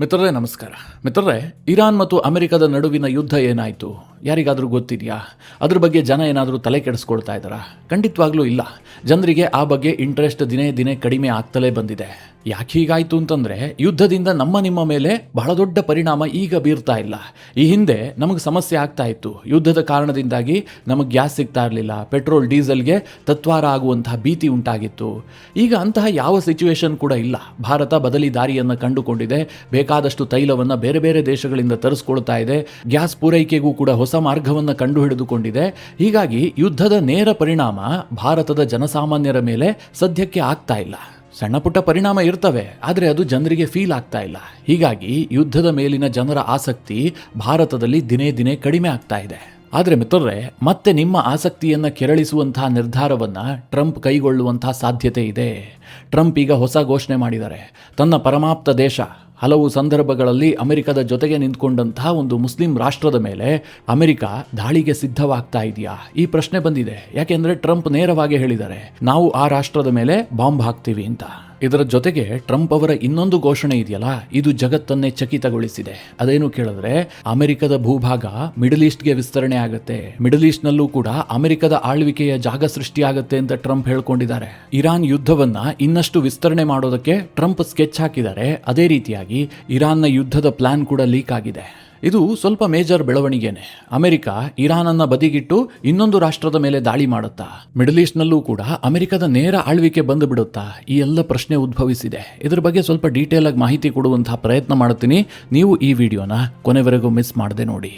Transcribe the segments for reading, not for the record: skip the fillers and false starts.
ಮಿತ್ರರೇ ನಮಸ್ಕಾರ. ಮಿತ್ರರೇ, ಇರಾನ್ ಮತ್ತು ಅಮೆರಿಕದ ನಡುವಿನ ಯುದ್ಧ ಏನಾಯಿತು ಯಾರಿಗಾದರೂ ಗೊತ್ತಿದೆಯಾ? ಅದ್ರ ಬಗ್ಗೆ ಜನ ಏನಾದರೂ ತಲೆ ಕೆಡಿಸ್ಕೊಳ್ತಾ ಇದ್ದಾರಾ? ಖಂಡಿತವಾಗ್ಲೂ ಇಲ್ಲ. ಜನರಿಗೆ ಆ ಬಗ್ಗೆ ಇಂಟ್ರೆಸ್ಟ್ ದಿನೇ ದಿನೇ ಕಡಿಮೆ ಆಗ್ತಲೇ ಬಂದಿದೆ. ಯಾಕೆ ಹೀಗಾಯಿತು ಅಂತಂದರೆ, ಯುದ್ಧದಿಂದ ನಿಮ್ಮ ಮೇಲೆ ಬಹಳ ದೊಡ್ಡ ಪರಿಣಾಮ ಈಗ ಬೀರ್ತಾ ಇಲ್ಲ. ಈ ಹಿಂದೆ ನಮಗೆ ಸಮಸ್ಯೆ ಆಗ್ತಾ ಇತ್ತು. ಯುದ್ಧದ ಕಾರಣದಿಂದಾಗಿ ನಮಗೆ ಗ್ಯಾಸ್ ಸಿಗ್ತಾ ಇರಲಿಲ್ಲ, ಪೆಟ್ರೋಲ್ ಡೀಸೆಲ್ಗೆ ತತ್ವಾರ ಆಗುವಂತಹ ಭೀತಿ ಉಂಟಾಗಿತ್ತು. ಈಗ ಅಂತಹ ಯಾವ ಸಿಚುವೇಶನ್ ಕೂಡ ಇಲ್ಲ. ಭಾರತ ಬದಲಿ ದಾರಿಯನ್ನು ಕಂಡುಕೊಂಡಿದೆ. ಬೇಕಾದಷ್ಟು ತೈಲವನ್ನು ಬೇರೆ ಬೇರೆ ದೇಶಗಳಿಂದ ತರಿಸ್ಕೊಳ್ತಾ ಇದೆ. ಗ್ಯಾಸ್ ಪೂರೈಕೆಗೂ ಕೂಡ ಹೊಸ ಮಾರ್ಗವನ್ನು ಕಂಡುಹಿಡಿದುಕೊಂಡಿದೆ. ಹೀಗಾಗಿ ಯುದ್ಧದ ನೇರ ಪರಿಣಾಮ ಭಾರತದ ಜನಸಾಮಾನ್ಯರ ಮೇಲೆ ಸದ್ಯಕ್ಕೆ ಆಗ್ತಾ ಇಲ್ಲ. ಸಣ್ಣ ಪುಟ್ಟ ಪರಿಣಾಮ ಇರ್ತವೆ, ಆದರೆ ಅದು ಜನರಿಗೆ ಫೀಲ್ ಆಗ್ತಾ ಇಲ್ಲ. ಹೀಗಾಗಿ ಯುದ್ಧದ ಮೇಲಿನ ಜನರ ಆಸಕ್ತಿ ಭಾರತದಲ್ಲಿ ದಿನೇ ದಿನೇ ಕಡಿಮೆ ಆಗ್ತಾ ಇದೆ. ಆದರೆ ಮಿತ್ರರೇ, ಮತ್ತೆ ನಿಮ್ಮ ಆಸಕ್ತಿಯನ್ನು ಕೆರಳಿಸುವಂತಹ ನಿರ್ಧಾರವನ್ನು ಟ್ರಂಪ್ ಕೈಗೊಳ್ಳುವಂತಹ ಸಾಧ್ಯತೆ ಇದೆ. ಟ್ರಂಪ್ ಈಗ ಹೊಸ ಘೋಷಣೆ ಮಾಡಿದ್ದಾರೆ. ತನ್ನ ಪರಮಾಪ್ತ ದೇಶ, ಹಲವು ಸಂದರ್ಭಗಳಲ್ಲಿ ಅಮೆರಿಕದ ಜೊತೆಗೆ ನಿಂತ್ಕೊಂಡಂತಹ ಒಂದು ಮುಸ್ಲಿಂ ರಾಷ್ಟ್ರದ ಮೇಲೆ ಅಮೆರಿಕ ದಾಳಿಗೆ ಸಿದ್ಧವಾಗ್ತಾ ಇದೆಯಾ? ಈ ಪ್ರಶ್ನೆ ಬಂದಿದೆ. ಯಾಕೆಂದರೆ ಟ್ರಂಪ್ ನೇರವಾಗಿ ಹೇಳಿದ್ದಾರೆ, ನಾವು ಆ ರಾಷ್ಟ್ರದ ಮೇಲೆ ಬಾಂಬ್ ಹಾಕ್ತೀವಿ ಅಂತ. ಇದರ ಜೊತೆಗೆ ಟ್ರಂಪ್ ಅವರ ಇನ್ನೊಂದು ಘೋಷಣೆ ಇದೆಯಲ್ಲ, ಇದು ಜಗತ್ತನ್ನೇ ಚಕಿತಗೊಳಿಸಿದೆ. ಅದೇನು ಕೇಳಿದ್ರೆ, ಅಮೆರಿಕದ ಭೂಭಾಗ ಮಿಡಲ್ ಈಸ್ಟ್ಗೆ ವಿಸ್ತರಣೆ ಆಗುತ್ತೆ, ಮಿಡಲ್ ಈಸ್ಟ್ನಲ್ಲೂ ಕೂಡ ಅಮೆರಿಕದ ಆಳ್ವಿಕೆಯ ಜಾಗ ಸೃಷ್ಟಿಯಾಗುತ್ತೆ ಅಂತ ಟ್ರಂಪ್ ಹೇಳ್ಕೊಂಡಿದ್ದಾರೆ. ಇರಾನ್ ಯುದ್ಧವನ್ನ ಇನ್ನಷ್ಟು ವಿಸ್ತರಣೆ ಮಾಡೋದಕ್ಕೆ ಟ್ರಂಪ್ ಸ್ಕೆಚ್ ಹಾಕಿದ್ದಾರೆ. ಅದೇ ರೀತಿಯಾಗಿ ಇರಾನ್ನ ಯುದ್ಧದ ಪ್ಲಾನ್ ಕೂಡ ಲೀಕ್ ಆಗಿದೆ. ಇದು ಸ್ವಲ್ಪ ಮೇಜರ್ ಬೆಳವಣಿಗೆನೆ. ಅಮೆರಿಕ ಇರಾನನ್ನ ಬದಿಗಿಟ್ಟು ಇನ್ನೊಂದು ರಾಷ್ಟ್ರದ ಮೇಲೆ ದಾಳಿ ಮಾಡುತ್ತಾ? ಮಿಡಲ್ ಈಸ್ಟ್ನಲ್ಲೂ ಕೂಡ ಅಮೆರಿಕದ ನೇರ ಆಳ್ವಿಕೆ ಬಂದು ಬಿಡುತ್ತಾ? ಈ ಎಲ್ಲ ಪ್ರಶ್ನೆ ಉದ್ಭವಿಸಿದೆ. ಇದರ ಬಗ್ಗೆ ಸ್ವಲ್ಪ ಡೀಟೇಲ್ ಆಗಿ ಮಾಹಿತಿ ಕೊಡುವಂತಹ ಪ್ರಯತ್ನ ಮಾಡುತ್ತೀನಿ. ನೀವು ಈ ವಿಡಿಯೋನ ಕೊನೆವರೆಗೂ ಮಿಸ್ ಮಾಡದೆ ನೋಡಿ.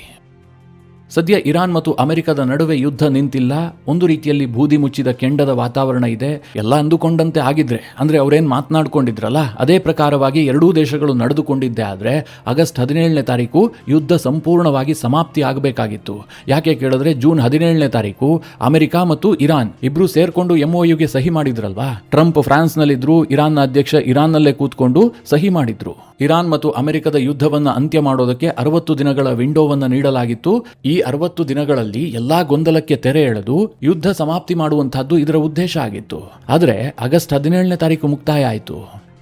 ಸದ್ಯ ಇರಾನ್ ಮತ್ತು ಅಮೆರಿಕದ ನಡುವೆ ಯುದ್ಧ ನಿಂತಿಲ್ಲ. ಒಂದು ರೀತಿಯಲ್ಲಿ ಬೂದಿ ಮುಚ್ಚಿದ ಕೆಂಡದ ವಾತಾವರಣ ಇದೆ. ಎಲ್ಲ ಅಂದುಕೊಂಡಂತೆ ಆಗಿದ್ರೆ, ಅಂದ್ರೆ ಅವರೇನು ಮಾತನಾಡ್ಕೊಂಡಿದ್ರಲ್ಲ ಅದೇ ಪ್ರಕಾರವಾಗಿ ಎರಡೂ ದೇಶಗಳು ನಡೆದುಕೊಂಡಿದ್ದೆ ಆದರೆ ಆಗಸ್ಟ್ 17ನೇ ತಾರೀಕು ಯುದ್ಧ ಸಂಪೂರ್ಣವಾಗಿ ಸಮಾಪ್ತಿ ಆಗಬೇಕಾಗಿತ್ತು. ಯಾಕೆ ಕೇಳಿದ್ರೆ, ಜೂನ್ 17ನೇ ತಾರೀಕು ಅಮೆರಿಕ ಮತ್ತು ಇರಾನ್ ಇಬ್ರು ಸೇರ್ಕೊಂಡು MOUಗೆ ಸಹಿ ಮಾಡಿದ್ರಲ್ವಾ. ಟ್ರಂಪ್ ಫ್ರಾನ್ಸ್ನಲ್ಲಿದ್ರು, ಇರಾನ್ನ ಅಧ್ಯಕ್ಷ ಇರಾನ್ನಲ್ಲೇ ಕೂತ್ಕೊಂಡು ಸಹಿ ಮಾಡಿದ್ರು. ಇರಾನ್ ಮತ್ತು ಅಮೆರಿಕದ ಯುದ್ಧವನ್ನು ಅಂತ್ಯ ಮಾಡೋದಕ್ಕೆ 60 ದಿನಗಳ ವಿಂಡೋವನ್ನು ನೀಡಲಾಗಿತ್ತು. ಈ 60 ದಿನಗಳಲ್ಲಿ ಎಲ್ಲಾ ಗೊಂದಲಕ್ಕೆ ತೆರೆ ಎಳೆದು ಯುದ್ಧ ಸಮಾಪ್ತಿ ಮಾಡುವಂತಹದ್ದು ಇದರ ಉದ್ದೇಶ ಆಗಿತ್ತು. ಆದರೆ ಆಗಸ್ಟ್ 17ನೇ ತಾರೀಕು ಮುಕ್ತಾಯ ಆಯಿತು.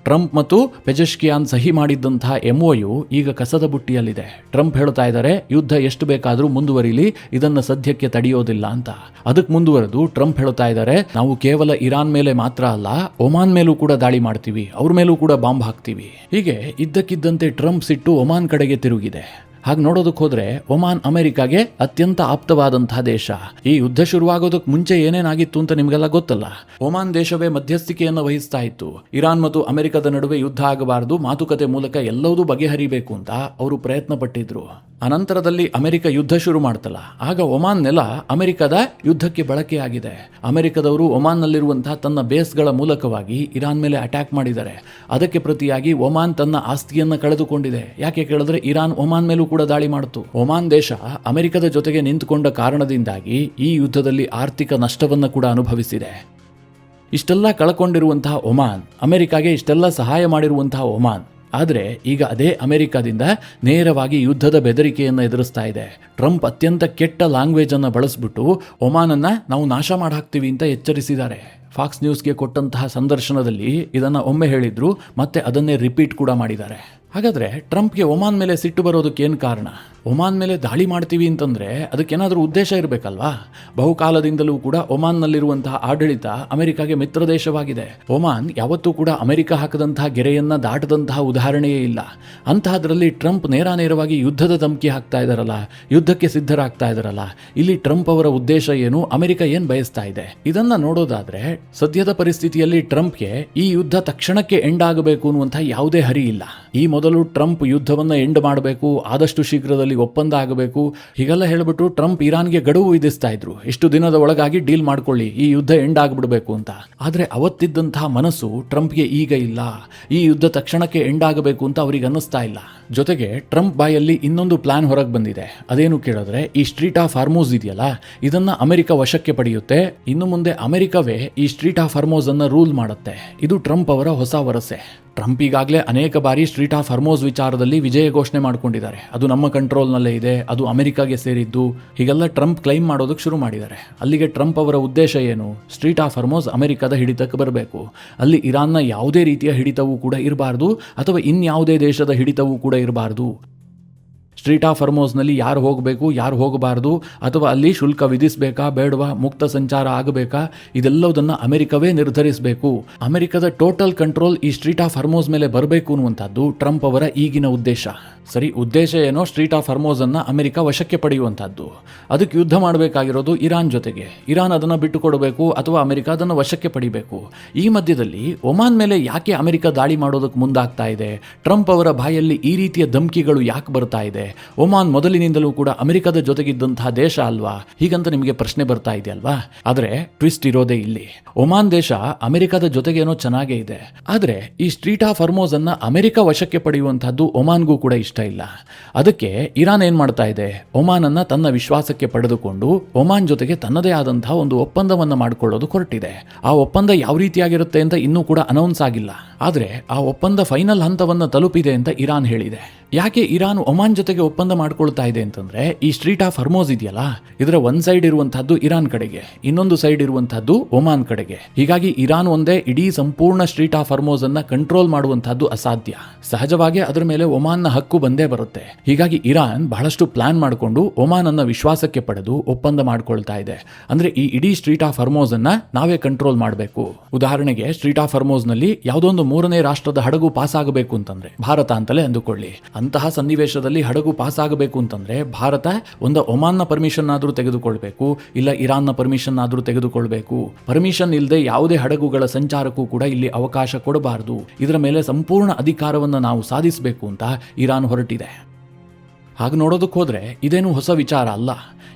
ಟ್ರಂಪ್ ಮತ್ತು ಪೆಜೆಶ್ಕಿಯಾನ್ ಸಹಿ ಮಾಡಿದ್ದಂತಹ MOU ಈಗ ಕಸದ ಬುಟ್ಟಿಯಲ್ಲಿದೆ. ಟ್ರಂಪ್ ಹೇಳ್ತಾ ಇದ್ದಾರೆ, ಯುದ್ಧ ಎಷ್ಟು ಬೇಕಾದರೂ ಮುಂದುವರಿಲಿ, ಇದನ್ನು ಸದ್ಯಕ್ಕೆ ತಡೆಯೋದಿಲ್ಲ ಅಂತ. ಅದಕ್ಕೆ ಮುಂದುವರೆದು ಟ್ರಂಪ್ ಹೇಳ್ತಾ ಇದ್ದಾರೆ, ನಾವು ಕೇವಲ ಇರಾನ್ ಮೇಲೆ ಮಾತ್ರ ಅಲ್ಲ, ಒಮಾನ್ ಮೇಲೂ ಕೂಡ ದಾಳಿ ಮಾಡ್ತೀವಿ, ಅವ್ರ ಮೇಲೂ ಕೂಡ ಬಾಂಬ್ ಹಾಕ್ತೀವಿ. ಹೀಗೆ ಇದ್ದಕ್ಕಿದ್ದಂತೆ ಟ್ರಂಪ್ ಸಿಟ್ಟು ಒಮಾನ್ ಕಡೆಗೆ ತಿರುಗಿದೆ. ಹಾಗೆ ನೋಡೋದಕ್ಕೆ ಹೋದ್ರೆ ಒಮಾನ್ ಅಮೆರಿಕಾಗೆ ಅತ್ಯಂತ ಆಪ್ತವಾದಂತಹ ದೇಶ. ಈ ಯುದ್ಧ ಶುರುವಾಗೋದಕ್ಕೆ ಮುಂಚೆ ಏನೇನಾಗಿತ್ತು ಅಂತ ನಿಮಗೆಲ್ಲ ಗೊತ್ತಲ್ಲ. ಒಮಾನ್ ದೇಶವೇ ಮಧ್ಯಸ್ಥಿಕೆಯನ್ನು ವಹಿಸ್ತಾ ಇತ್ತು. ಇರಾನ್ ಮತ್ತು ಅಮೆರಿಕದ ನಡುವೆ ಯುದ್ಧ ಆಗಬಾರದು, ಮಾತುಕತೆ ಮೂಲಕ ಎಲ್ಲವೂ ಬಗೆಹರಿಬೇಕು ಅಂತ ಅವರು ಪ್ರಯತ್ನ ಪಟ್ಟಿದ್ರು. ಅನಂತರದಲ್ಲಿ ಅಮೆರಿಕ ಯುದ್ಧ ಶುರು ಮಾಡ್ತಲ್ಲ, ಆಗ ಒಮಾನ್ ನೆಲ ಅಮೆರಿಕದ ಯುದ್ಧಕ್ಕೆ ಬಳಕೆಯಾಗಿದೆ. ಅಮೆರಿಕದವರು ಒಮಾನ್ನಲ್ಲಿರುವಂತಹ ತನ್ನ ಬೇಸ್ಗಳ ಮೂಲಕವಾಗಿ ಇರಾನ್ ಮೇಲೆ ಅಟ್ಯಾಕ್ ಮಾಡಿದ್ದಾರೆ. ಅದಕ್ಕೆ ಪ್ರತಿಯಾಗಿ ಒಮಾನ್ ತನ್ನ ಆಸ್ತಿಯನ್ನು ಕಳೆದುಕೊಂಡಿದೆ. ಯಾಕೆ ಕೇಳಿದ್ರೆ, ಇರಾನ್ ಒಮಾನ್ ಮೇಲೂ ಕೂಡ ದಾಳಿ ಮಾಡಿತು. ಒಮಾನ್ ದೇಶ ಅಮೆರಿಕದ ಜೊತೆಗೆ ನಿಂತುಕೊಂಡ ಕಾರಣದಿಂದಾಗಿ ಈ ಯುದ್ಧದಲ್ಲಿ ಆರ್ಥಿಕ ನಷ್ಟವನ್ನು ಕೂಡ ಅನುಭವಿಸಿದೆ. ಇಷ್ಟೆಲ್ಲ ಕಳ್ಕೊಂಡಿರುವಂತಹ ಒಮಾನ್, ಅಮೆರಿಕಾಗೆ ಇಷ್ಟೆಲ್ಲ ಸಹಾಯ ಮಾಡಿರುವಂತಹ ಒಮಾನ್, ಆದರೆ ಈಗ ಅದೇ ಅಮೆರಿಕದಿಂದ ನೇರವಾಗಿ ಯುದ್ಧದ ಬೆದರಿಕೆಯನ್ನು ಎದುರಿಸ್ತಾ ಇದೆ. ಟ್ರಂಪ್ ಅತ್ಯಂತ ಕೆಟ್ಟ ಲ್ಯಾಂಗ್ವೇಜ್ ಅನ್ನು ಬಳಸ್ಬಿಟ್ಟು ಒಮಾನನ್ನ ನಾವು ನಾಶ ಮಾಡಾಕ್ತೀವಿ ಅಂತ ಎಚ್ಚರಿಸಿದ್ದಾರೆ. ಫಾಕ್ಸ್ ನ್ಯೂಸ್ಗೆ ಕೊಟ್ಟಂತಹ ಸಂದರ್ಶನದಲ್ಲಿ ಇದನ್ನು ಒಮ್ಮೆ ಹೇಳಿದ್ರು, ಮತ್ತೆ ಅದನ್ನೇ ರಿಪೀಟ್ ಕೂಡ ಮಾಡಿದ್ದಾರೆ. ಹಾಗಾದ್ರೆ ಟ್ರಂಪ್ಗೆ ಒಮಾನ್ ಮೇಲೆ ಸಿಟ್ಟು ಬರೋದಕ್ಕೆ ಏನು ಕಾರಣ? ಒಮಾನ್ ಮೇಲೆ ದಾಳಿ ಮಾಡ್ತೀವಿ ಅಂತಂದ್ರೆ ಅದಕ್ಕೇನಾದರೂ ಉದ್ದೇಶ ಇರಬೇಕಲ್ವಾ? ಬಹುಕಾಲದಿಂದಲೂ ಕೂಡ ಒಮಾನ್ನಲ್ಲಿರುವಂತಹ ಆಡಳಿತ ಅಮೆರಿಕಾಗೆ ಮಿತ್ರ ದೇಶವಾಗಿದೆ. ಒಮಾನ್ ಯಾವತ್ತೂ ಕೂಡ ಅಮೆರಿಕ ಹಾಕದಂತಹ ಗೆರೆಯನ್ನ ದಾಟದಂತಹ ಉದಾಹರಣೆಯೇ ಇಲ್ಲ. ಅಂತಹದ್ರಲ್ಲಿ ಟ್ರಂಪ್ ನೇರವಾಗಿ ಯುದ್ಧದ ಧಮಕಿ ಹಾಕ್ತಾ ಇದಾರಲ್ಲ, ಯುದ್ಧಕ್ಕೆ ಸಿದ್ಧರಾಗ್ತಾ ಇದಾರಲ್ಲ. ಇಲ್ಲಿ ಟ್ರಂಪ್ ಅವರ ಉದ್ದೇಶ ಏನು, ಅಮೆರಿಕ ಏನ್ ಬಯಸ್ತಾ ಇದೆ? ಇದನ್ನ ನೋಡೋದಾದ್ರೆ ಸದ್ಯದ ಪರಿಸ್ಥಿತಿಯಲ್ಲಿ ಟ್ರಂಪ್ಗೆ ಈ ಯುದ್ಧ ತಕ್ಷಣಕ್ಕೆ ಎಂಡ್ ಆಗಬೇಕು ಅನ್ನುವಂತಹ ಯಾವುದೇ ಹರಿ ಇಲ್ಲ. ಈ ಮೊದಲು ಟ್ರಂಪ್ ಯುದ್ಧವನ್ನ ಎಂಡ್ ಮಾಡಬೇಕು, ಆದಷ್ಟು ಶೀಘ್ರದಲ್ಲಿ ಒಪ್ಪಂದ ಆಗಬೇಕು, ಹೀಗೆಲ್ಲ ಹೇಳ್ಬಿಟ್ಟು ಟ್ರಂಪ್ ಇರಾನ್ಗೆ ಗಡುವು ವಿಧಿಸ್ತಾ ಇದ್ರು. ಇಷ್ಟು ದಿನದ ಒಳಗಾಗಿ ಡೀಲ್ ಮಾಡ್ಕೊಳ್ಳಿ, ಈ ಯುದ್ಧ ಎಂಡ್ ಆಗ್ಬಿಡ್ಬೇಕು ಅಂತ. ಆದ್ರೆ ಅವತ್ತಿದ್ದಂತಹ ಮನಸ್ಸು ಟ್ರಂಪ್ಗೆ ಈಗ ಇಲ್ಲ. ಈ ಯುದ್ಧ ತಕ್ಷಣಕ್ಕೆ ಎಂಡ್ ಆಗಬೇಕು ಅಂತ ಅವ್ರಿಗೆ ಅನ್ನಿಸ್ತಾ ಇಲ್ಲ. ಜೊತೆಗೆ ಟ್ರಂಪ್ ಬಾಯಲ್ಲಿ ಇನ್ನೊಂದು ಪ್ಲಾನ್ ಹೊರಗೆ ಬಂದಿದೆ. ಅದೇನು ಕೇಳಿದ್ರೆ, ಈ ಸ್ಟ್ರೀಟ್ ಆಫ್ ಹಾರ್ಮೋಸ್ ಇದೆಯಲ್ಲ, ಇದನ್ನ ಅಮೆರಿಕ ವಶಕ್ಕೆ ಪಡೆಯುತ್ತೆ. ಇನ್ನು ಮುಂದೆ ಅಮೆರಿಕವೇ ಈ ಸ್ಟ್ರೀಟ್ ಆಫ್ ಹಾರ್ಮೋಸ್ ಅನ್ನ ರೂಲ್ ಮಾಡುತ್ತೆ. ಇದು ಟ್ರಂಪ್ ಅವರ ಹೊಸ ವರಸೆ. ಟ್ರಂಪ್ ಈಗಾಗಲೇ ಅನೇಕ ಬಾರಿ ಸ್ಟ್ರೀಟ್ ಆಫ್ ಹರ್ಮೋಸ್ ವಿಚಾರದಲ್ಲಿ ವಿಜಯ ಘೋಷಣೆ ಮಾಡ್ಕೊಂಡಿದ್ದಾರೆ. ಅದು ನಮ್ಮ ಕಂಟ್ರೋಲ್ನಲ್ಲೇ ಇದೆ, ಅದು ಅಮೆರಿಕಾಗೆ ಸೇರಿದ್ದು, ಹೀಗೆಲ್ಲ ಟ್ರಂಪ್ ಕ್ಲೈಮ್ ಮಾಡೋದಕ್ಕೆ ಶುರು ಮಾಡಿದ್ದಾರೆ. ಅಲ್ಲಿಗೆ ಟ್ರಂಪ್ ಅವರ ಉದ್ದೇಶ ಏನು? ಸ್ಟ್ರೀಟ್ ಆಫ್ ಹರ್ಮೋಸ್ ಅಮೆರಿಕದ ಹಿಡಿತಕ್ಕೆ ಬರಬೇಕು. ಅಲ್ಲಿ ಇರಾನ್ನ ಯಾವುದೇ ರೀತಿಯ ಹಿಡಿತವೂ ಕೂಡ ಇರಬಾರ್ದು, ಅಥವಾ ಇನ್ಯಾವುದೇ ದೇಶದ ಹಿಡಿತವೂ ಕೂಡ ಇರಬಾರ್ದು. ಸ್ಟ್ರೀಟ್ ಆಫ್ ಹರ್ಮೋಸ್ನಲ್ಲಿ ಯಾರು ಹೋಗಬೇಕು, ಯಾರು ಹೋಗಬಾರ್ದು, ಅಥವಾ ಅಲ್ಲಿ ಶುಲ್ಕ ವಿಧಿಸಬೇಕಾ ಬೇಡವಾ, ಮುಕ್ತ ಸಂಚಾರ ಆಗಬೇಕಾ, ಇದೆಲ್ಲವುದನ್ನು ಅಮೆರಿಕವೇ ನಿರ್ಧರಿಸಬೇಕು. ಅಮೆರಿಕದ ಟೋಟಲ್ ಕಂಟ್ರೋಲ್ ಈ ಸ್ಟ್ರೀಟ್ ಆಫ್ ಹರ್ಮೋಸ್ ಮೇಲೆ ಬರಬೇಕು ಅನ್ನುವಂಥದ್ದು ಟ್ರಂಪ್ ಅವರ ಈಗಿನ ಉದ್ದೇಶ. ಸರಿ, ಉದ್ದೇಶ ಏನೋ ಸ್ಟ್ರೀಟ್ ಆಫ್ ಹರ್ಮೋಸನ್ನು ಅಮೆರಿಕ ವಶಕ್ಕೆ ಪಡೆಯುವಂಥದ್ದು. ಅದಕ್ಕೆ ಯುದ್ಧ ಮಾಡಬೇಕಾಗಿರೋದು ಇರಾನ್ ಜೊತೆಗೆ. ಇರಾನ್ ಅದನ್ನು ಬಿಟ್ಟುಕೊಡಬೇಕು ಅಥವಾ ಅಮೆರಿಕ ಅದನ್ನು ವಶಕ್ಕೆ ಪಡಿಬೇಕು. ಈ ಮಧ್ಯದಲ್ಲಿ ಒಮಾನ್ ಮೇಲೆ ಯಾಕೆ ಅಮೆರಿಕ ದಾಳಿ ಮಾಡೋದಕ್ಕೆ ಮುಂದಾಗ್ತಾ ಇದೆ? ಟ್ರಂಪ್ ಅವರ ಬಾಯಲ್ಲಿ ಈ ರೀತಿಯ ಧಮಕಿಗಳು ಯಾಕೆ ಬರ್ತಾ ಇದೆ? ಒಮಾನ್ ಮೊದಲಿನಿಂದಲೂ ಕೂಡ ಅಮೆರಿಕದ ಜೊತೆಗಿದ್ದಂತಹ ದೇಶ ಅಲ್ವಾ? ಹೀಗಂತ ನಿಮಗೆ ಪ್ರಶ್ನೆ ಬರ್ತಾ ಇದೆಯಲ್ವಾ? ಆದರೆ ಟ್ವಿಸ್ಟ್ ಇರೋದೇ ಇಲ್ಲಿ. ಒಮಾನ್ ದೇಶ ಅಮೆರಿಕದ ಜೊತೆಗೇನೋ ಚೆನ್ನಾಗೇ ಇದೆ, ಆದರೆ ಈ ಸ್ಟ್ರೀಟ್ ಆಫ್ ಹರ್ಮೋಸ್ ಅನ್ನ ಅಮೆರಿಕ ವಶಕ್ಕೆ ಪಡೆಯುವಂತಹದ್ದು ಒಮಾನ್ಗೂ ಕೂಡ ಇಷ್ಟ ಇಲ್ಲ. ಅದಕ್ಕೆ ಇರಾನ್ ಏನ್ ಮಾಡ್ತಾ ಇದೆ? ಒಮಾನ್ ಅನ್ನ ತನ್ನ ವಿಶ್ವಾಸಕ್ಕೆ ಪಡೆದುಕೊಂಡು ಒಮಾನ್ ಜೊತೆಗೆ ತನ್ನದೇ ಆದಂತಹ ಒಂದು ಒಪ್ಪಂದವನ್ನ ಮಾಡಿಕೊಳ್ಳೋದು ಹೊರಟಿದೆ. ಆ ಒಪ್ಪಂದ ಯಾವ ರೀತಿಯಾಗಿರುತ್ತೆ ಅಂತ ಇನ್ನೂ ಕೂಡ ಅನೌನ್ಸ್ ಆಗಿಲ್ಲ, ಆದರೆ ಆ ಒಪ್ಪಂದ ಫೈನಲ್ ಹಂತವನ್ನು ತಲುಪಿದೆ ಅಂತ ಇರಾನ್ ಹೇಳಿದೆ. ಯಾಕೆ ಇರಾನ್ ಒಮಾನ್ ಜೊತೆಗೆ ಒಪ್ಪಂದ ಮಾಡ್ಕೊಳ್ತಾ ಇದೆ ಅಂತಂದ್ರೆ, ಈ ಸ್ಟ್ರೀಟ್ ಆಫ್ ಹರ್ಮೋಸ್ ಇದೆಯಲ್ಲ, ಇದರ ಒಂದ್ ಸೈಡ್ ಇರುವಂತಹದ್ದು ಇರಾನ್ ಕಡೆಗೆ, ಇನ್ನೊಂದು ಸೈಡ್ ಇರುವಂತಹದ್ದು ಒಮಾನ್ ಕಡೆಗೆ. ಹೀಗಾಗಿ ಇರಾನ್ ಒಂದೇ ಇಡೀ ಸಂಪೂರ್ಣ ಸ್ಟ್ರೀಟ್ ಆಫ್ ಹರ್ಮೋಸ್ ಅನ್ನ ಕಂಟ್ರೋಲ್ ಮಾಡುವಂತಹದ್ದು ಅಸಾಧ್ಯ. ಸಹಜವಾಗಿ ಅದರ ಮೇಲೆ ಒಮಾನ್ನ ಹಕ್ಕು ಬಂದೇ ಬರುತ್ತೆ. ಹೀಗಾಗಿ ಇರಾನ್ ಬಹಳಷ್ಟು ಪ್ಲಾನ್ ಮಾಡಿಕೊಂಡು ಒಮಾನ್ ಅನ್ನ ವಿಶ್ವಾಸಕ್ಕೆ ಪಡೆದು ಒಪ್ಪಂದ ಮಾಡ್ಕೊಳ್ತಾ ಇದೆ. ಅಂದ್ರೆ ಈ ಇಡೀ ಸ್ಟ್ರೀಟ್ ಆಫ್ ಹರ್ಮೋಸ್ ಅನ್ನ ನಾವೇ ಕಂಟ್ರೋಲ್ ಮಾಡಬೇಕು. ಉದಾಹರಣೆಗೆ ಸ್ಟ್ರೀಟ್ ಆಫ್ ಹರ್ಮೋಸ್ ನಲ್ಲಿ ಯಾವುದೊಂದು ಮೂರನೇ ರಾಷ್ಟ್ರದ ಹಡಗು ಪಾಸ್ ಆಗಬೇಕು ಅಂತಂದ್ರೆ, ಭಾರತ ಅಂತಲೇ ಅಂದುಕೊಳ್ಳಿ, ಅಂತಹ ಸನ್ನಿವೇಶದಲ್ಲಿ ಹಡಗು ಪಾಸ್ ಆಗಬೇಕು ಅಂತಂದ್ರೆ ಭಾರತ ಒಂದು ಒಮಾನ್ನ ಪರ್ಮಿಷನ್ ಆದ್ರೂ ತೆಗೆದುಕೊಳ್ಬೇಕು, ಇಲ್ಲ ಇರಾನ್ನ ಪರ್ಮಿಷನ್ ಆದ್ರೂ ತೆಗೆದುಕೊಳ್ಬೇಕು. ಪರ್ಮಿಷನ್ ಇಲ್ಲದೆ ಯಾವುದೇ ಹಡಗುಗಳ ಸಂಚಾರಕ್ಕೂ ಕೂಡ ಇಲ್ಲಿ ಅವಕಾಶ ಕೊಡಬಾರದು. ಇದರ ಮೇಲೆ ಸಂಪೂರ್ಣ ಅಧಿಕಾರವನ್ನು ನಾವು ಸಾಧಿಸಬೇಕು ಅಂತ ಇರಾನ್ ಹೊರಟಿದೆ. ಹಾಗೆ ನೋಡೋದಕ್ಕೆ ಹೋದ್ರೆ ಇದೇನು ಹೊಸ ವಿಚಾರ ಅಲ್ಲ.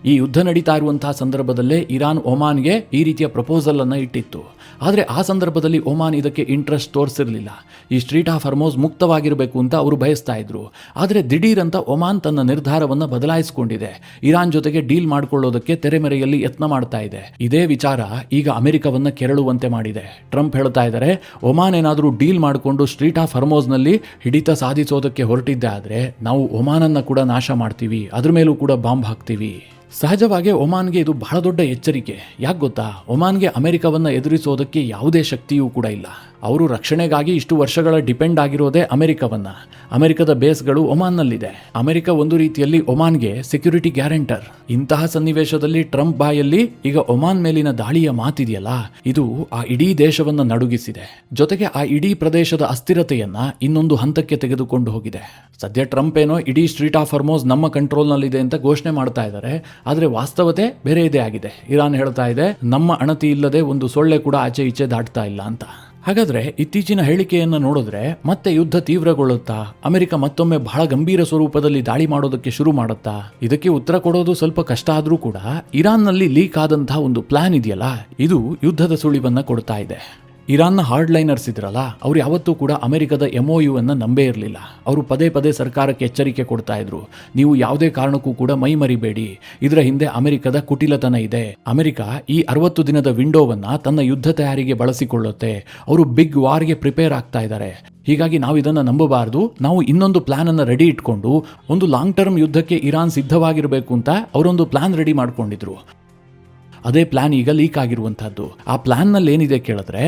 ಈ ಯುದ್ಧ ನಡೀತಾ ಇರುವಂತಹ ಸಂದರ್ಭದಲ್ಲೇ ಇರಾನ್ ಒಮಾನ್ಗೆ ಈ ರೀತಿಯ ಪ್ರಪೋಸಲ್ ಅನ್ನ ಇಟ್ಟಿತ್ತು. ಆದರೆ ಆ ಸಂದರ್ಭದಲ್ಲಿ ಒಮಾನ್ ಇದಕ್ಕೆ ಇಂಟ್ರೆಸ್ಟ್ ತೋರಿಸಿರಲಿಲ್ಲ. ಈ ಸ್ಟ್ರೀಟ್ ಆಫ್ ಹರ್ಮೋಸ್ ಮುಕ್ತವಾಗಿರಬೇಕು ಅಂತ ಅವರು ಬಯಸ್ತಾ ಇದ್ರು. ಆದರೆ ದಿಢೀರಂತ ಒಮಾನ್ ತನ್ನ ನಿರ್ಧಾರವನ್ನು ಬದಲಾಯಿಸಿಕೊಂಡಿದೆ. ಇರಾನ್ ಜೊತೆಗೆ ಡೀಲ್ ಮಾಡಿಕೊಳ್ಳೋದಕ್ಕೆ ತೆರೆಮರೆಯಲ್ಲಿ ಯತ್ನ ಮಾಡ್ತಾ ಇದೆ. ಇದೇ ವಿಚಾರ ಈಗ ಅಮೆರಿಕವನ್ನ ಕೆರಳುವಂತೆ ಮಾಡಿದೆ. ಟ್ರಂಪ್ ಹೇಳ್ತಾ ಇದ್ದಾರೆ, ಒಮಾನ್ ಏನಾದರೂ ಡೀಲ್ ಮಾಡಿಕೊಂಡು ಸ್ಟ್ರೀಟ್ ಆಫ್ ಹರ್ಮೋಸ್ನಲ್ಲಿ ಹಿಡಿತ ಸಾಧಿಸೋದಕ್ಕೆ ಹೊರಟಿದ್ದೆ ಆದರೆ ನಾವು ಒಮಾನನ್ನ ಕೂಡ ನಾಶ ಮಾಡ್ತೀವಿ, ಅದ್ರ ಮೇಲೂ ಕೂಡ ಬಾಂಬ್ ಹಾಕ್ತೀವಿ. ಸಹಜವಾಗಿ ಒಮಾನ್ಗೆ ಇದು ಬಹಳ ದೊಡ್ಡ ಎಚ್ಚರಿಕೆ. ಯಾಕೆ ಗೊತ್ತಾ? ಒಮಾನ್ಗೆ ಅಮೆರಿಕವನ್ನ ಎದುರಿಸೋದಕ್ಕೆ ಯಾವುದೇ ಶಕ್ತಿಯೂ ಕೂಡ ಇಲ್ಲ. ಅವರು ರಕ್ಷಣೆಗಾಗಿ ಇಷ್ಟು ವರ್ಷಗಳ ಡಿಪೆಂಡ್ ಆಗಿರೋದೇ ಅಮೆರಿಕವನ್ನ. ಅಮೆರಿಕದ ಬೇಸ್ಗಳು ಒಮಾನ್ನಲ್ಲಿದೆ. ಅಮೆರಿಕ ಒಂದು ರೀತಿಯಲ್ಲಿ ಒಮಾನ್ಗೆ ಸೆಕ್ಯೂರಿಟಿ ಗ್ಯಾರಂಟರ್. ಇಂತಹ ಸನ್ನಿವೇಶದಲ್ಲಿ ಟ್ರಂಪ್ ಬಾಯಲ್ಲಿ ಈಗ ಒಮಾನ್ ಮೇಲಿನ ದಾಳಿಯ ಮಾತಿದೆಯಲ್ಲ, ಇದು ಆ ಇಡೀ ದೇಶವನ್ನ ನಡುಗಿಸಿದೆ. ಜೊತೆಗೆ ಆ ಇಡೀ ಪ್ರದೇಶದ ಅಸ್ಥಿರತೆಯನ್ನ ಇನ್ನೊಂದು ಹಂತಕ್ಕೆ ತೆಗೆದುಕೊಂಡು ಹೋಗಿದೆ. ಸದ್ಯ ಟ್ರಂಪ್ ಏನೋ ಇಡೀ ಸ್ಟ್ರೀಟ್ ಆಫ್ ಹರ್ಮೋಸ್ ನಮ್ಮ ಕಂಟ್ರೋಲ್ನಲ್ಲಿದೆ ಅಂತ ಘೋಷಣೆ ಮಾಡ್ತಾ ಇದ್ದಾರೆ, ಆದರೆ ವಾಸ್ತವತೆ ಬೇರೆ ಇದೇ ಆಗಿದೆ. ಇರಾನ್ ಹೇಳ್ತಾ ಇದೆ, ನಮ್ಮ ಅಣತಿ ಇಲ್ಲದೆ ಒಂದು ಸೊಳ್ಳೆ ಕೂಡ ಆಚೆ ಈಚೆ ದಾಟ್ತಾ ಇಲ್ಲ ಅಂತ. ಹಾಗಾದ್ರೆ ಇತ್ತೀಚಿನ ಹೇಳಿಕೆಯನ್ನು ನೋಡಿದ್ರೆ ಮತ್ತೆ ಯುದ್ಧ ತೀವ್ರಗೊಳ್ಳುತ್ತಾ? ಅಮೆರಿಕ ಮತ್ತೊಮ್ಮೆ ಬಹಳ ಗಂಭೀರ ಸ್ವರೂಪದಲ್ಲಿ ದಾಳಿ ಮಾಡೋದಕ್ಕೆ ಶುರು ಮಾಡುತ್ತಾ? ಇದಕ್ಕೆ ಉತ್ತರ ಕೊಡೋದು ಸ್ವಲ್ಪ ಕಷ್ಟ ಆದ್ರೂ ಕೂಡ ಇರಾನ್ನಲ್ಲಿ ಲೀಕ್ ಆದಂತಹ ಒಂದು ಪ್ಲಾನ್ ಇದೆಯಲ್ಲ, ಇದು ಯುದ್ಧದ ಸುಳಿವನ್ನ ಕೊಡ್ತಾ ಇದೆ. ಇರಾನ್ನ ಹಾರ್ಡ್ ಲೈನರ್ಸ್ ಇದ್ರಲ್ಲ, ಅವ್ರು ಯಾವತ್ತೂ ಕೂಡ ಅಮೆರಿಕದ MOU ಅನ್ನು ನಂಬೇ ಇರಲಿಲ್ಲ. ಅವರು ಪದೇ ಪದೇ ಸರ್ಕಾರಕ್ಕೆ ಎಚ್ಚರಿಕೆ ಕೊಡ್ತಾ ಇದ್ರು, ನೀವು ಯಾವುದೇ ಕಾರಣಕ್ಕೂ ಕೂಡ ಮೈ ಮರಿಬೇಡಿ, ಇದರ ಹಿಂದೆ ಅಮೆರಿಕದ ಕುಟಿಲತನ ಇದೆ. ಅಮೆರಿಕ ಈ 60 ದಿನದ ವಿಂಡೋವನ್ನ ತನ್ನ ಯುದ್ಧ ತಯಾರಿಗೆ ಬಳಸಿಕೊಳ್ಳುತ್ತೆ. ಅವರು ಬಿಗ್ ವಾರ್ಗೆ ಪ್ರಿಪೇರ್ ಆಗ್ತಾ ಇದ್ದಾರೆ. ಹೀಗಾಗಿ ನಾವು ಇದನ್ನು ನಂಬಬಾರದು. ನಾವು ಇನ್ನೊಂದು ಪ್ಲಾನ್ ಅನ್ನು ರೆಡಿ ಇಟ್ಕೊಂಡು ಒಂದು ಲಾಂಗ್ ಟರ್ಮ್ ಯುದ್ಧಕ್ಕೆ ಇರಾನ್ ಸಿದ್ಧವಾಗಿರಬೇಕು ಅಂತ ಅವರೊಂದು ಪ್ಲಾನ್ ರೆಡಿ ಮಾಡ್ಕೊಂಡಿದ್ರು. ಅದೇ ಪ್ಲಾನ್ ಈಗ ಲೀಕ್ ಆಗಿರುವಂತಹದ್ದು. ಆ ಪ್ಲಾನ್ನಲ್ಲಿ ಏನಿದೆ ಕೇಳಿದ್ರೆ,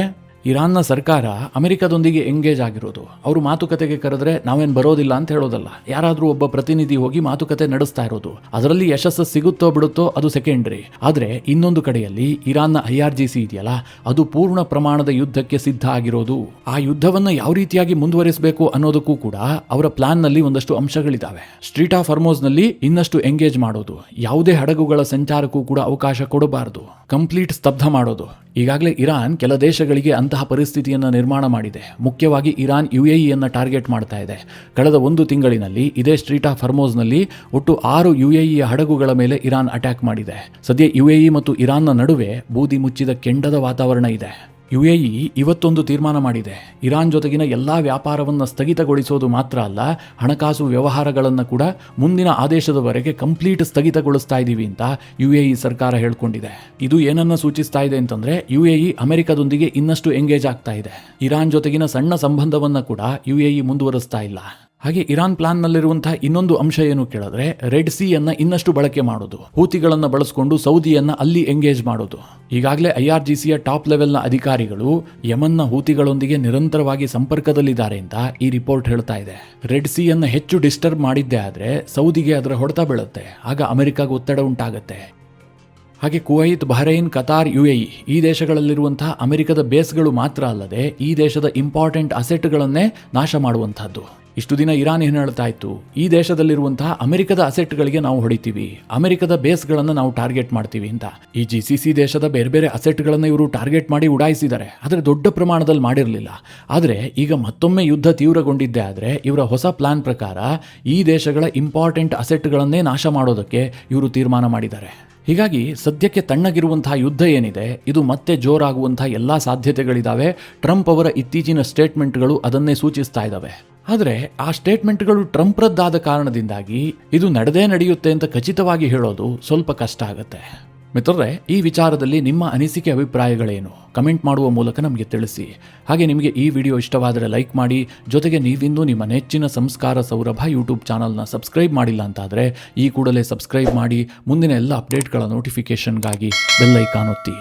ಇರಾನ್ನ ಸರ್ಕಾರ ಅಮೆರಿಕದೊಂದಿಗೆ ಎಂಗೇಜ್ ಆಗಿರೋದು. ಅವರು ಮಾತುಕತೆಗೆ ಕರೆದ್ರೆ ನಾವೇನು ಬರೋದಿಲ್ಲ ಅಂತ ಹೇಳೋದಲ್ಲ, ಯಾರಾದರೂ ಒಬ್ಬ ಪ್ರತಿನಿಧಿ ಹೋಗಿ ಮಾತುಕತೆ ನಡೆಸ್ತಾ ಇರೋದು. ಅದರಲ್ಲಿ ಯಶಸ್ಸು ಸಿಗುತ್ತೋ ಬಿಡುತ್ತೋ ಅದು ಸೆಕೆಂಡ್ರಿ. ಆದರೆ ಇನ್ನೊಂದು ಕಡೆಯಲ್ಲಿ ಇರಾನ್ನ IRGC ಇದೆಯಲ್ಲ, ಅದು ಪೂರ್ಣ ಪ್ರಮಾಣದ ಯುದ್ಧಕ್ಕೆ ಸಿದ್ಧ ಆಗಿರೋದು. ಆ ಯುದ್ಧವನ್ನು ಯಾವ ರೀತಿಯಾಗಿ ಮುಂದುವರಿಸಬೇಕು ಅನ್ನೋದಕ್ಕೂ ಕೂಡ ಅವರ ಪ್ಲಾನ್ ನಲ್ಲಿ ಒಂದಷ್ಟು ಅಂಶಗಳಿದ್ದಾವೆ. ಸ್ಟ್ರೀಟ್ ಆಫ್ ಹರ್ಮೋಸ್ ನಲ್ಲಿ ಇನ್ನಷ್ಟು ಎಂಗೇಜ್ ಮಾಡೋದು, ಯಾವುದೇ ಹಡಗುಗಳ ಸಂಚಾರಕ್ಕೂ ಕೂಡ ಅವಕಾಶ ಕೊಡಬಾರದು, ಕಂಪ್ಲೀಟ್ ಸ್ತಬ್ಧ ಮಾಡೋದು. ಈಗಾಗಲೇ ಇರಾನ್ ಕೆಲ ದೇಶಗಳಿಗೆ ಅಂತಹ ಪರಿಸ್ಥಿತಿಯನ್ನು ನಿರ್ಮಾಣ ಮಾಡಿದೆ. ಮುಖ್ಯವಾಗಿ ಇರಾನ್ UAE ಅನ್ನು ಟಾರ್ಗೆಟ್ ಮಾಡ್ತಾ ಇದೆ. ಕಳೆದ 1 ತಿಂಗಳಿನಲ್ಲಿ ಇದೇ ಸ್ಟ್ರೀಟ್ ಆಫ್ ಹರ್ಮೋಸ್ನಲ್ಲಿ ಒಟ್ಟು 6 UAE ಹಡಗುಗಳ ಮೇಲೆ ಇರಾನ್ ಅಟ್ಯಾಕ್ ಮಾಡಿದೆ. ಸದ್ಯ UAE ಮತ್ತು ಇರಾನ್ನ ನಡುವೆ ಬೂದಿ ಮುಚ್ಚಿದ ಕೆಂಡದ ವಾತಾವರಣ ಇದೆ. UAE ಇವತ್ತೊಂದು ತೀರ್ಮಾನ ಮಾಡಿದೆ. ಇರಾನ್ ಜೊತೆಗಿನ ಎಲ್ಲ ವ್ಯಾಪಾರವನ್ನು ಸ್ಥಗಿತಗೊಳಿಸೋದು ಮಾತ್ರ ಅಲ್ಲ, ಹಣಕಾಸು ವ್ಯವಹಾರಗಳನ್ನು ಕೂಡ ಮುಂದಿನ ಆದೇಶದವರೆಗೆ ಕಂಪ್ಲೀಟ್ ಸ್ಥಗಿತಗೊಳಿಸ್ತಾ ಇದ್ದೀವಿ ಅಂತ UAE ಸರ್ಕಾರ ಹೇಳ್ಕೊಂಡಿದೆ. ಇದು ಏನನ್ನ ಸೂಚಿಸ್ತಾ ಇದೆ ಅಂತಂದ್ರೆ UAE ಅಮೆರಿಕದೊಂದಿಗೆ ಇನ್ನಷ್ಟು ಎಂಗೇಜ್ ಆಗ್ತಾ ಇದೆ. ಇರಾನ್ ಜೊತೆಗಿನ ಸಣ್ಣ ಸಂಬಂಧವನ್ನ ಕೂಡ UAE ಮುಂದುವರಿಸ್ತಾ ಇಲ್ಲ. ಹಾಗೆ ಇರಾನ್ ಪ್ಲಾನ್ನಲ್ಲಿರುವಂತಹ ಇನ್ನೊಂದು ಅಂಶ ಏನು ಕೇಳಿದ್ರೆ, ರೆಡ್ ಸಿ ಅನ್ನ ಇನ್ನಷ್ಟು ಬಳಕೆ ಮಾಡೋದು, ಹೂತಿಗಳನ್ನು ಬಳಸಿಕೊಂಡು ಸೌದಿಯನ್ನ ಅಲ್ಲಿ ಎಂಗೇಜ್ ಮಾಡೋದು. ಈಗಾಗಲೇ IRGCಯ ಟಾಪ್ ಲೆವೆಲ್ನ ಅಧಿಕಾರಿಗಳು ಯಮನ್ನ ಹೂತಿಗಳೊಂದಿಗೆ ನಿರಂತರವಾಗಿ ಸಂಪರ್ಕದಲ್ಲಿದ್ದಾರೆ ಅಂತ ಈ ರಿಪೋರ್ಟ್ ಹೇಳ್ತಾ ಇದೆ. ರೆಡ್ ಸಿ ಅನ್ನ ಹೆಚ್ಚು ಡಿಸ್ಟರ್ಬ್ ಮಾಡಿದ್ದೇ ಆದ್ರೆ ಸೌದಿಗೆ ಅದರ ಹೊಡೆತ ಬೀಳುತ್ತೆ, ಆಗ ಅಮೆರಿಕಾಗೆ ಒತ್ತಡ ಉಂಟಾಗುತ್ತೆ. ಹಾಗೆ ಕುವೈತ್, ಬಹರೈನ್, ಕತಾರ್, UAE ಈ ದೇಶಗಳಲ್ಲಿರುವಂತಹ ಅಮೆರಿಕದ ಬೇಸ್ಗಳು ಮಾತ್ರ ಅಲ್ಲದೆ ಈ ದೇಶದ ಇಂಪಾರ್ಟೆಂಟ್ ಅಸೆಟ್ಗಳನ್ನೇ ನಾಶ ಮಾಡುವಂತಹದ್ದು. ಇಷ್ಟು ದಿನ ಇರಾನ್ ಏನು ಹೇಳ್ತಾ ಇತ್ತು, ಈ ದೇಶದಲ್ಲಿರುವಂತಹ ಅಮೆರಿಕದ ಅಸೆಟ್ಗಳಿಗೆ ನಾವು ಹೊಡಿತೀವಿ, ಅಮೆರಿಕದ ಬೇಸ್ಗಳನ್ನು ನಾವು ಟಾರ್ಗೆಟ್ ಮಾಡ್ತೀವಿ ಅಂತ. ಈ GCC ದೇಶದ ಬೇರೆ ಬೇರೆ ಅಸೆಟ್ಗಳನ್ನು ಇವರು ಟಾರ್ಗೆಟ್ ಮಾಡಿ ಉಡಾಯಿಸಿದ್ದಾರೆ, ಆದರೆ ದೊಡ್ಡ ಪ್ರಮಾಣದಲ್ಲಿ ಮಾಡಿರಲಿಲ್ಲ. ಆದರೆ ಈಗ ಮತ್ತೊಮ್ಮೆ ಯುದ್ಧ ತೀವ್ರಗೊಂಡಿದ್ದೇ ಆದರೆ ಇವರ ಹೊಸ ಪ್ಲಾನ್ ಪ್ರಕಾರ ಈ ದೇಶಗಳ ಇಂಪಾರ್ಟೆಂಟ್ ಅಸೆಟ್ಗಳನ್ನೇ ನಾಶ ಮಾಡೋದಕ್ಕೆ ಇವರು ತೀರ್ಮಾನ ಮಾಡಿದ್ದಾರೆ. ಹೀಗಾಗಿ ಸದ್ಯಕ್ಕೆ ತಣ್ಣಗಿರುವಂತಹ ಯುದ್ಧ ಏನಿದೆ ಇದು ಮತ್ತೆ ಜೋರಾಗುವಂತಹ ಎಲ್ಲ ಸಾಧ್ಯತೆಗಳಿದ್ದಾವೆ. ಟ್ರಂಪ್ ಅವರ ಇತ್ತೀಚಿನ ಸ್ಟೇಟ್ಮೆಂಟ್ಗಳು ಅದನ್ನೇ ಸೂಚಿಸ್ತಾ ಇದ್ದಾವೆ. ಆದರೆ ಆ ಸ್ಟೇಟ್ಮೆಂಟ್ಗಳು ಟ್ರಂಪ್ರದ್ದಾದ ಕಾರಣದಿಂದಾಗಿ ಇದು ನಡೆಯುತ್ತೆ ಅಂತ ಖಚಿತವಾಗಿ ಹೇಳೋದು ಸ್ವಲ್ಪ ಕಷ್ಟ ಆಗುತ್ತೆ. ಮಿತ್ರರೇ, ಈ ವಿಚಾರದಲ್ಲಿ ನಿಮ್ಮ ಅನಿಸಿಕೆ ಅಭಿಪ್ರಾಯಗಳೇನು? ಕಮೆಂಟ್ ಮಾಡುವ ಮೂಲಕ ನಮಗೆ ತಿಳಿಸಿ. ಹಾಗೆ ನಿಮಗೆ ಈ ವಿಡಿಯೋ ಇಷ್ಟವಾದರೆ ಲೈಕ್ ಮಾಡಿ. ಜೊತೆಗೆ ನೀವಿನ್ನೂ ನಿಮ್ಮ ನೆಚ್ಚಿನ ಸಂಸ್ಕಾರ ಸೌರಭ ಯೂಟ್ಯೂಬ್ ಚಾನಲ್ನ ಸಬ್ಸ್ಕ್ರೈಬ್ ಮಾಡಿಲ್ಲ ಅಂತಾದರೆ ಈ ಕೂಡಲೇ ಸಬ್ಸ್ಕ್ರೈಬ್ ಮಾಡಿ. ಮುಂದಿನ ಎಲ್ಲ ಅಪ್ಡೇಟ್ಗಳ ನೋಟಿಫಿಕೇಷನ್ಗಾಗಿ ಬೆಲ್ ಐಕಾನ್ ಒತ್ತಿ.